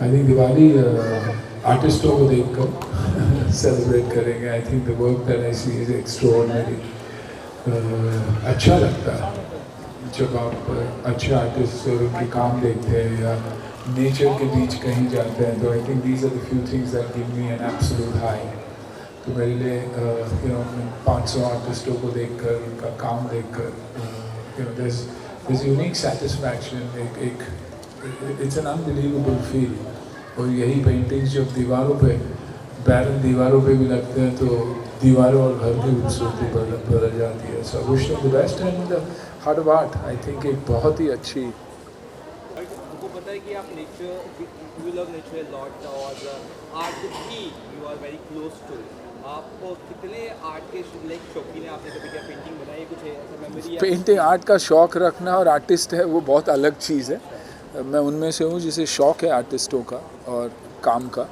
I think Diwali आर्टिस्टों को देखकर celebrate करेंगे. I think the work that I see is extraordinary. अच्छा लगता है जब आप अच्छे आर्टिस्ट के काम देखते हैं या नेचर के बीच कहीं जाते हैं. तो I think these are the few things that give me an absolute high. तो मेरे लिए 500 आर्टिस्टों को देखकर, उनका काम देखकर, there's यूनिक सेटिस्फैक्शन. एक इट्स एन अनबिलीवेबल फील. और यही पेंटिंग्स जब दीवारों पे, बैरन दीवारों पे भी लगते हैं तो दीवारों और घर की खूबसूरती बदल जाती है. So wish the best and the heart of art. I think एक बहुत ही अच्छी. हमको पता है कि आप nature, you love nature a lot और आर्ट भी you are very close to. आप कितने आर्ट के शौकीन हैं? आपने कभी क्या पेंटिंग बनाई, कुछ ऐसा मेमोरी? पेंटिंग आर्ट का शौक़ रखना और आर्टिस्ट है वो बहुत अलग चीज़ है. मैं उनमें से हूँ जिसे शौक़ है आर्टिस्टों का और काम का.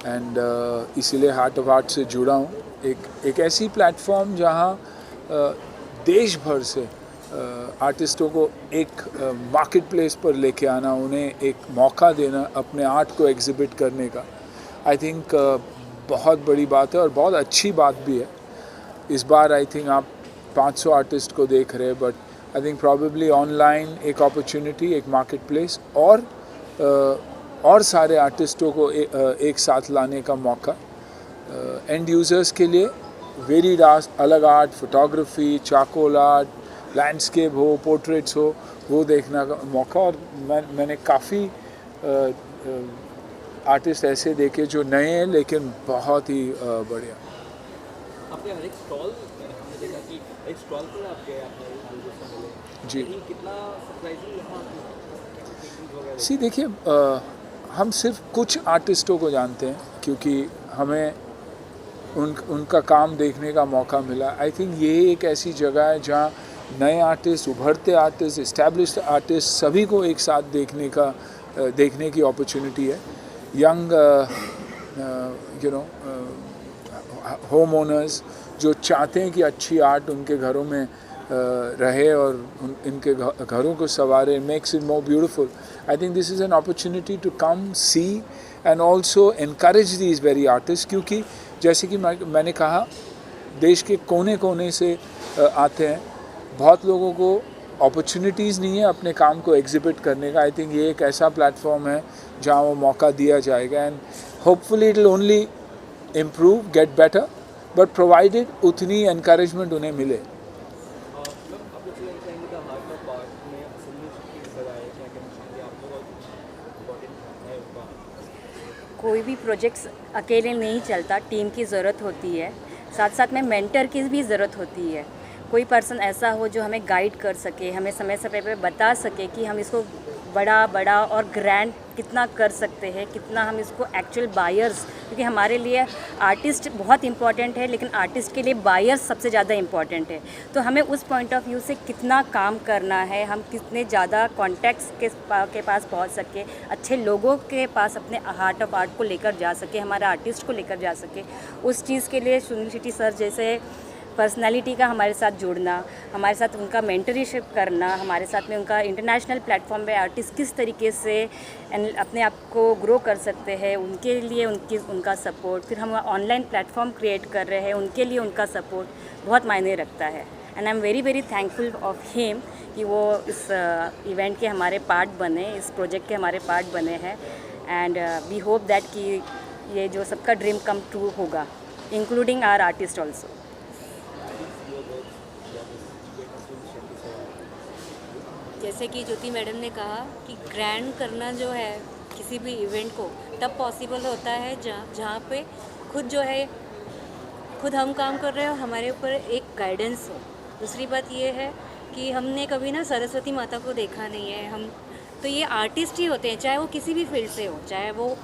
एंड इसीलिए हार्ट ऑफ आर्ट से जुड़ा हूँ. एक ऐसी प्लेटफॉर्म जहाँ देश भर से आर्टिस्टों को एक मार्केट प्लेस पर लेके आना, उन्हें एक मौका देना अपने आर्ट को एग्जिबिट करने का. आई थिंक बहुत बड़ी बात है और बहुत अच्छी बात भी है. इस बार आई थिंक आप 500 आर्टिस्ट को देख रहे हैं, but I think probably online एक अपॉर्चुनिटी, एक मार्केट प्लेस और सारे आर्टिस्टों को एक साथ लाने का मौका. एंड यूज़र्स के लिए वेरीड आर्ट, अलग art, photography, charcoal art, landscape हो, पोर्ट्रेट्स हो, वो देखने का मौका. और मैंने काफ़ी आर्टिस्ट ऐसे देखे जो नए हैं लेकिन बहुत ही बढ़िया. आपने हर एक स्टॉल, हमने देखा कि एक स्टॉल पर आप गए, आपने जी कितना सरप्राइजिंग लगा. सी देखिए, हम सिर्फ कुछ आर्टिस्टों को जानते हैं क्योंकि हमें उनका काम देखने का मौका मिला. आई थिंक ये एक ऐसी जगह है जहाँ नए आर्टिस्ट, उभरते आर्टिस्ट, इस्टेब्लिश्ड आर्टिस्ट सभी को एक साथ देखने की अपॉर्चुनिटी है. यंग होम ओनर्स जो चाहते हैं कि अच्छी आर्ट उनके घरों में रहे और इनके घरों को संवारे, makes it more beautiful. I think this is an opportunity to come see and also encourage these very artist. क्योंकि जैसे कि मैंने कहा, देश के कोने कोने से आते हैं. बहुत लोगों को अपॉर्चुनिटीज़ नहीं है अपने काम को एग्जिबिट करने का. आई थिंक ये एक ऐसा प्लेटफॉर्म है जहाँ वो मौका दिया जाएगा. And hopefully it will only improve, get better, but provided उतनी एनकरेजमेंट उन्हें मिले. कोई भी प्रोजेक्ट्स अकेले नहीं चलता, टीम की ज़रूरत होती है. साथ साथ में मेंटर की भी ज़रूरत होती है. कोई पर्सन ऐसा हो जो हमें गाइड कर सके, हमें समय समय पे बता सके कि हम इसको बड़ा और ग्रैंड कितना कर सकते हैं, कितना हम इसको एक्चुअल बायर्स, क्योंकि हमारे लिए आर्टिस्ट बहुत इंपॉर्टेंट है लेकिन आर्टिस्ट के लिए बायर्स सबसे ज़्यादा इंपॉर्टेंट है. तो हमें उस पॉइंट ऑफ व्यू से कितना काम करना है, हम कितने ज़्यादा कॉन्टैक्ट्स के पास पहुंच सके, अच्छे लोगों के पास अपने हार्ट ऑफ आर्ट को लेकर जा सके, हमारे आर्टिस्ट को लेकर जा सके, उस चीज़ के लिए सुनील शेट्टी सर जैसे पर्सनालिटी का हमारे साथ जुड़ना, हमारे साथ उनका मेंटरशिप करना, हमारे साथ में उनका इंटरनेशनल प्लेटफॉर्म पे आर्टिस्ट किस तरीके से अपने आप को ग्रो कर सकते हैं, उनके लिए उनका सपोर्ट, फिर हम ऑनलाइन प्लेटफॉर्म क्रिएट कर रहे हैं, उनके लिए उनका सपोर्ट बहुत मायने रखता है. And I am very very thankful of him कि वो इस इवेंट के हमारे पार्ट बने, इस प्रोजेक्ट के हमारे पार्ट बने हैं. एंड वी होप दैट कि ये जो सबका ड्रीम कम ट्रू होगा, इंक्लूडिंग आवर आर्टिस्ट ऑल्सो. जैसे कि ज्योति मैडम ने कहा कि ग्रैंड करना जो है किसी भी इवेंट को तब पॉसिबल होता है जहाँ पे खुद हम काम कर रहे हो, हमारे ऊपर एक गाइडेंस हो. दूसरी बात ये है कि हमने कभी ना सरस्वती माता को देखा नहीं है. हम तो ये आर्टिस्ट ही होते हैं, चाहे वो किसी भी फील्ड से हो, चाहे वो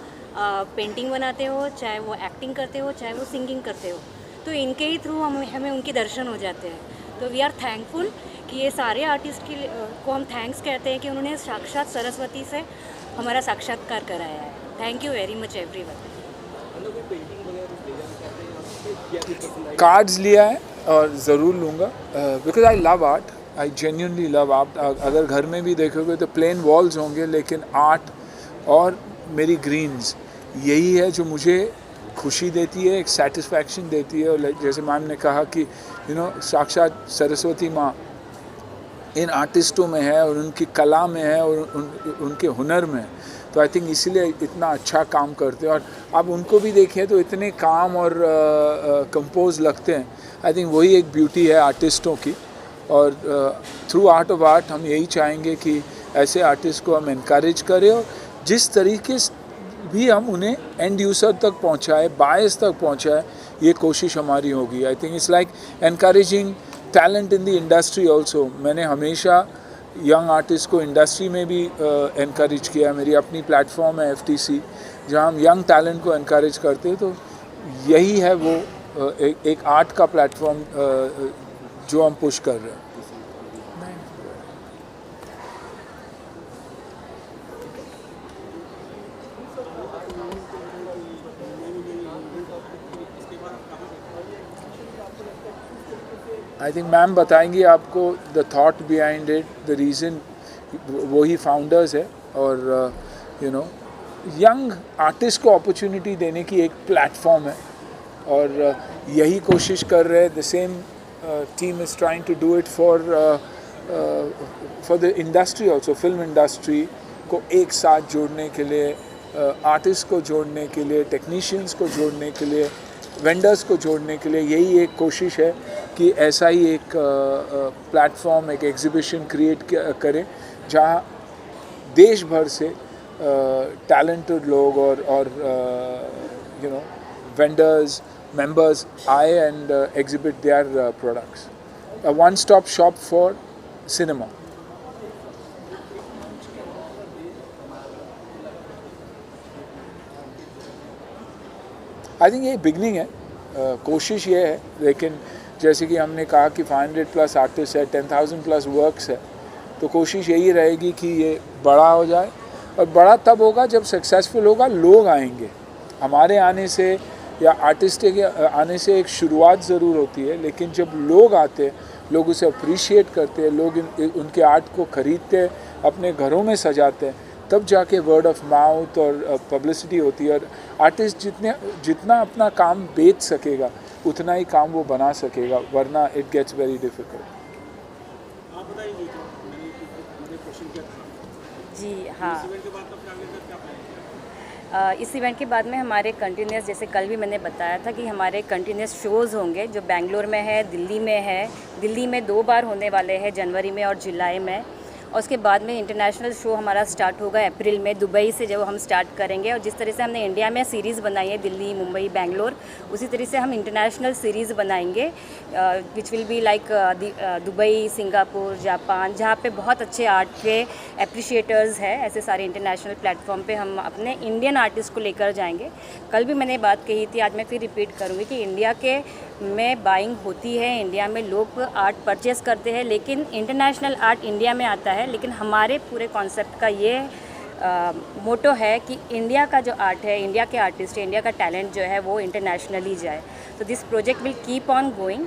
पेंटिंग बनाते हो, चाहे वो एक्टिंग करते हो, चाहे वो सिंगिंग करते हो. तो इनके ही थ्रू हमें उनके दर्शन हो जाते हैं. तो वी आर थैंकफुल कि ये सारे आर्टिस्ट को हम थैंक्स कहते हैं कि उन्होंने साक्षात सरस्वती से हमारा साक्षात्कार कराया है. Thank you very much everyone. Cards लिया है और ज़रूर लूँगा because I love art. I genuinely love art. अगर घर में भी देखोगे तो प्लेन वॉल्स होंगे लेकिन आर्ट और मेरी ग्रीन्स यही है जो मुझे खुशी देती है, एक सेटिस्फैक्शन देती है। और जैसे मैम ने कहा कि साक्षात सरस्वती माँ इन आर्टिस्टों में है और उनकी कला में है और उनके हुनर में है। तो आई थिंक इसीलिए इतना अच्छा काम करते हैं। और आप उनको भी देखें तो इतने काम और कंपोज लगते हैं। आई थिंक वही एक ब्यूटी है आर्टिस्टों की। और थ्रू आर्ट ऑफ आर्ट हम यही चाहेंगे कि ऐसे आर्टिस्ट को हम इनकरेज करें और जिस तरीके से भी हम उन्हें एंड यूज़र तक पहुंचाए, बायर्स तक पहुंचाए, ये कोशिश हमारी होगी। I think it's like encouraging talent in the industry also. मैंने हमेशा यंग आर्टिस्ट को इंडस्ट्री में भी एनकरेज किया। मेरी अपनी प्लेटफॉर्म है FTC, जहाँ हम यंग टैलेंट को एनकरेज करते हैं। तो यही है वो एक आर्ट का प्लेटफॉर्म जो हम पुश कर रहे हैं। आई थिंक मैम बताएंगी आपको the thought behind it, the reason. वही फाउंडर्स है और यंग आर्टिस्ट को अपॉर्चुनिटी देने की एक प्लेटफॉर्म है और यही कोशिश कर रहे हैं। The same team is trying to do it for the industry also, film industry को एक साथ जोड़ने के लिए, आर्टिस्ट को जोड़ने के लिए, टेक्नीशियंस को जोड़ने के लिए, वेंडर्स को जोड़ने के लिए। यही एक कोशिश है कि ऐसा ही एक प्लेटफॉर्म, एक एग्जीबिशन क्रिएट करें जहाँ देश भर से टैलेंटेड लोग और वेंडर्स, मेंबर्स आए and exhibit their products. A one stop shop for cinema. I think ये बिगनिंग है, कोशिश ये है। लेकिन जैसे कि हमने कहा कि 500+ आर्टिस्ट है, 10,000+ वर्क्स है, तो कोशिश यही रहेगी कि ये बड़ा हो जाए। और बड़ा तब होगा जब सक्सेसफुल होगा, लोग आएंगे। हमारे आने से या आर्टिस्ट के आने से एक शुरुआत ज़रूर होती है, लेकिन जब लोग आते हैं, लोग उसे अप्रिशिएट करते हैं, लोग उनके आर्ट को ख़रीदते हैं, अपने घरों में सजाते हैं, तब जाके वर्ड ऑफ माउथ और पब्लिसिटी होती है। और आर्टिस्ट जितना अपना काम बेच सकेगा उतना ही काम वो बना सकेगा, वरना इट गेट्स वेरी डिफ़िकल्ट। जी हाँ, इस इवेंट के बाद में हमारे कंटिन्यूस, जैसे कल भी मैंने बताया था कि हमारे कंटिन्यूस शोज़ होंगे जो बेंगलोर में है, दिल्ली में है। दिल्ली में 2 बार होने वाले हैं, जनवरी में और जुलाई में। और उसके बाद में इंटरनेशनल शो हमारा स्टार्ट होगा अप्रैल में, दुबई से जब हम स्टार्ट करेंगे। और जिस तरह से हमने इंडिया में सीरीज़ बनाई है, दिल्ली, मुंबई, बेंगलोर, उसी तरह से हम इंटरनेशनल सीरीज़ बनाएंगे विच will be like Dubai, Singapore, Japan, जहाँ पे बहुत अच्छे आर्ट के एप्रिशिएटर्स हैं। ऐसे सारे इंटरनेशनल प्लेटफॉर्म पे हम अपने इंडियन आर्टिस्ट को लेकर जाएंगे। कल भी मैंने बात कही थी, आज मैं फिर रिपीट करूँगी कि इंडिया के में बाइंग होती है, इंडिया में लोग आर्ट परचेज़ करते हैं, लेकिन इंटरनेशनल आर्ट इंडिया में आता है। लेकिन हमारे पूरे कॉन्सेप्ट का ये मोटो है कि इंडिया का जो आर्ट है, इंडिया के आर्टिस्ट है, इंडिया का टैलेंट जो है वो इंटरनेशनली जाए। तो this project will keep on going.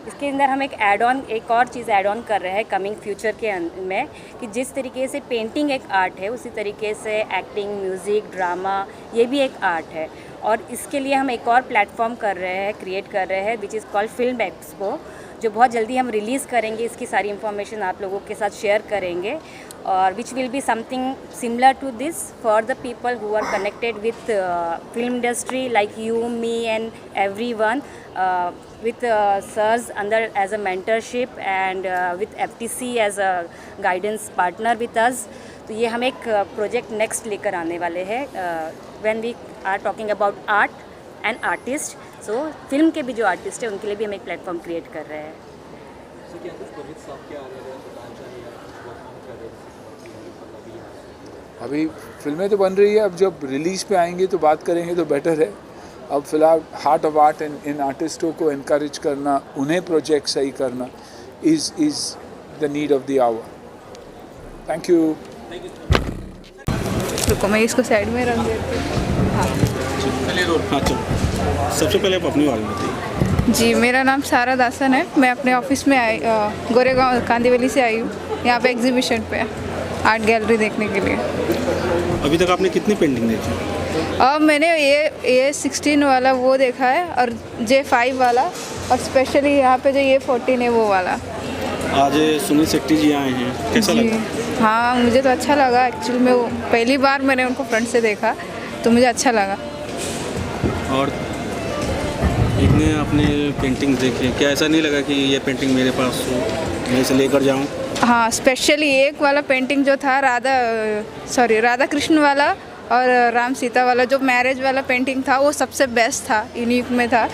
इसके अंदर हम एक और चीज़ ऐड ऑन कर रहे हैं कमिंग फ्यूचर के में, कि जिस तरीके से पेंटिंग एक आर्ट है, उसी तरीके से एक्टिंग, म्यूज़िक, ड्रामा, ये भी एक आर्ट है। और इसके लिए हम एक और प्लेटफॉर्म क्रिएट कर रहे हैं which is called film expo, जो बहुत जल्दी हम रिलीज़ करेंगे। इसकी सारी इन्फॉर्मेशन आप लोगों के साथ शेयर करेंगे और which will be something similar to this for the people who are connected with film industry like you, me and everyone, with sirs under as a mentorship and with FTC as a guidance partner with us। तो ये हम एक project next लेकर आने वाले हैं when we are talking about art and artist. So film के भी जो आर्टिस्ट है उनके लिए भी हम एक प्लेटफॉर्म क्रिएट कर रहे हैं। अभी फिल्में तो बन रही है, अब जब रिलीज़ पे आएंगे तो बात करेंगे तो बेटर है। अब फ़िलहाल हार्ट ऑफ आर्ट इन आर्टिस्टों को इनकरेज करना, उन्हें प्रोजेक्ट सही करना is the need of the hour. Thank you. रुको मैं इसको साइड में रख देती हूँ। हाँ चलो, सबसे पहले आप अपनी बारे में बताइए। जी, मेरा नाम सारा दासन है। मैं अपने ऑफिस में आई, गोरेगांव कांदीवली से आई हूँ, यहाँ पे एग्जीबिशन पे। आर्ट गैलरी देखने के लिए। अभी तक आपने कितनी पेंटिंग देखी? और मैंने ये 16 वाला वो देखा है और J5 वाला, और स्पेशली यहाँ पे जो ये 14 है वो वाला। आज सुनील शेट्टी जी आए हैं, कैसा जी लगा? हाँ, मुझे तो अच्छा लगा। एक्चुअली में वो पहली बार मैंने उनको फ्रंट से देखा तो मुझे अच्छा लगा। और इतने आपने पेंटिंग देखे, क्या ऐसा नहीं लगा कि ये पेंटिंग मेरे पास हो, मैं इसे लेकर जाऊँ? हाँ, स्पेशली एक वाला पेंटिंग जो था राधा कृष्ण वाला और राम सीता वाला, जो मैरिज वाला पेंटिंग था वो सबसे बेस्ट था, यूनिक में था।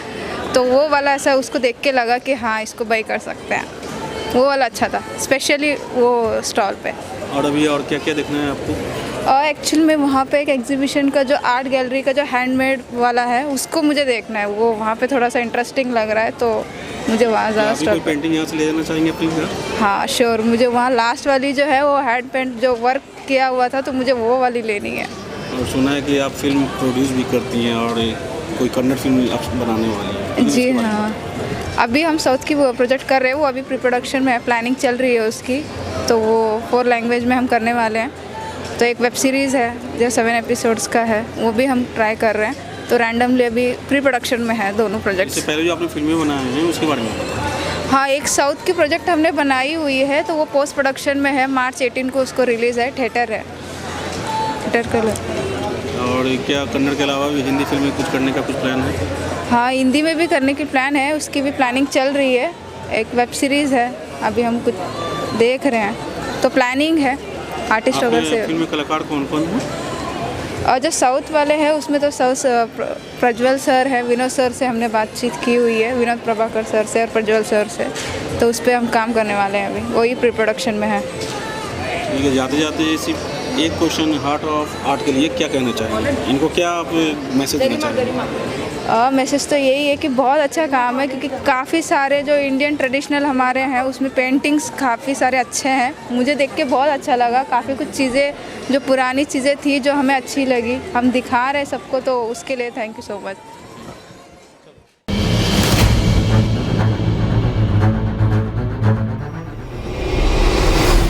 तो वो वाला ऐसा उसको देख के लगा कि हाँ, इसको बाई कर सकते हैं। वो वाला अच्छा था, स्पेशली वो स्टॉल पे। और अभी और क्या क्या देखना है आपको? और एक्चुअल में वहाँ पे एक एग्जीबिशन का जो आर्ट गैलरी का जो हैंडमेड वाला है उसको मुझे देखना है। वो वहाँ पे थोड़ा सा इंटरेस्टिंग लग रहा है, तो मुझे वहाँ ज़्यादा अभी कोई स्टॉल। पेंटिंग यहाँ से ले जाना चाहेंगे अपनी घर? हाँ श्योर, मुझे वहाँ लास्ट वाली जो है वो हैंड पेंट जो वर्क किया हुआ था, तो मुझे वो वाली लेनी है। और सुना है कि आप फिल्म प्रोड्यूस भी करती हैं और कोई कन्नड़ फिल्म आप बनाने वाली हैं। जी हाँ, अभी हम साउथ की वो प्रोजेक्ट कर रहे हैं, वो अभी प्री प्रोडक्शन में है, प्लानिंग चल रही है उसकी। तो वो 4 लैंग्वेज में हम करने वाले हैं। तो एक वेब सीरीज़ है जो 7 एपिसोड्स का है, वो भी हम ट्राई कर रहे हैं। तो रैंडमली अभी प्री प्रोडक्शन में है दोनों प्रोजेक्ट्स। इससे पहले जो आपने फिल्में बनाए हैं उसके बारे में? हाँ, एक साउथ की प्रोजेक्ट हमने बनाई हुई है, तो वो पोस्ट प्रोडक्शन में है। मार्च 18 को उसको रिलीज़ है, थिएटर कलर। और क्या कन्नड़ के अलावा भी हिंदी फिल्में कुछ करने का कुछ प्लान है? हाँ, हिंदी में भी करने की प्लान है, उसकी भी प्लानिंग चल रही है। एक वेब सीरीज़ है, अभी हम कुछ देख रहे हैं, तो प्लानिंग है आर्टिस्ट वगैरह से। फिल्म में कलाकार कौन कौन है? और जो साउथ वाले हैं उसमें तो प्रज्वल सर है, विनोद सर से हमने बातचीत की हुई है, विनोद प्रभाकर सर से और प्रज्वल सर से। तो उस पर हम काम करने वाले हैं, अभी वही प्री प्रोडक्शन में है। ठीक है, जाते जाते सिर्फ एक क्वेश्चन, हार्ट ऑफ आर्ट के लिए क्या कहना चाहेंगे? इनको क्या आप मैसेज देना चाहेंगे? मैसेज तो यही है कि बहुत अच्छा काम है, क्योंकि काफ़ी सारे जो इंडियन ट्रेडिशनल हमारे हैं उसमें पेंटिंग्स काफ़ी सारे अच्छे हैं। मुझे देख के बहुत अच्छा लगा। काफ़ी कुछ चीज़ें जो पुरानी चीज़ें थी जो हमें अच्छी लगी, हम दिखा रहे हैं सबको, तो उसके लिए थैंक यू सो मच।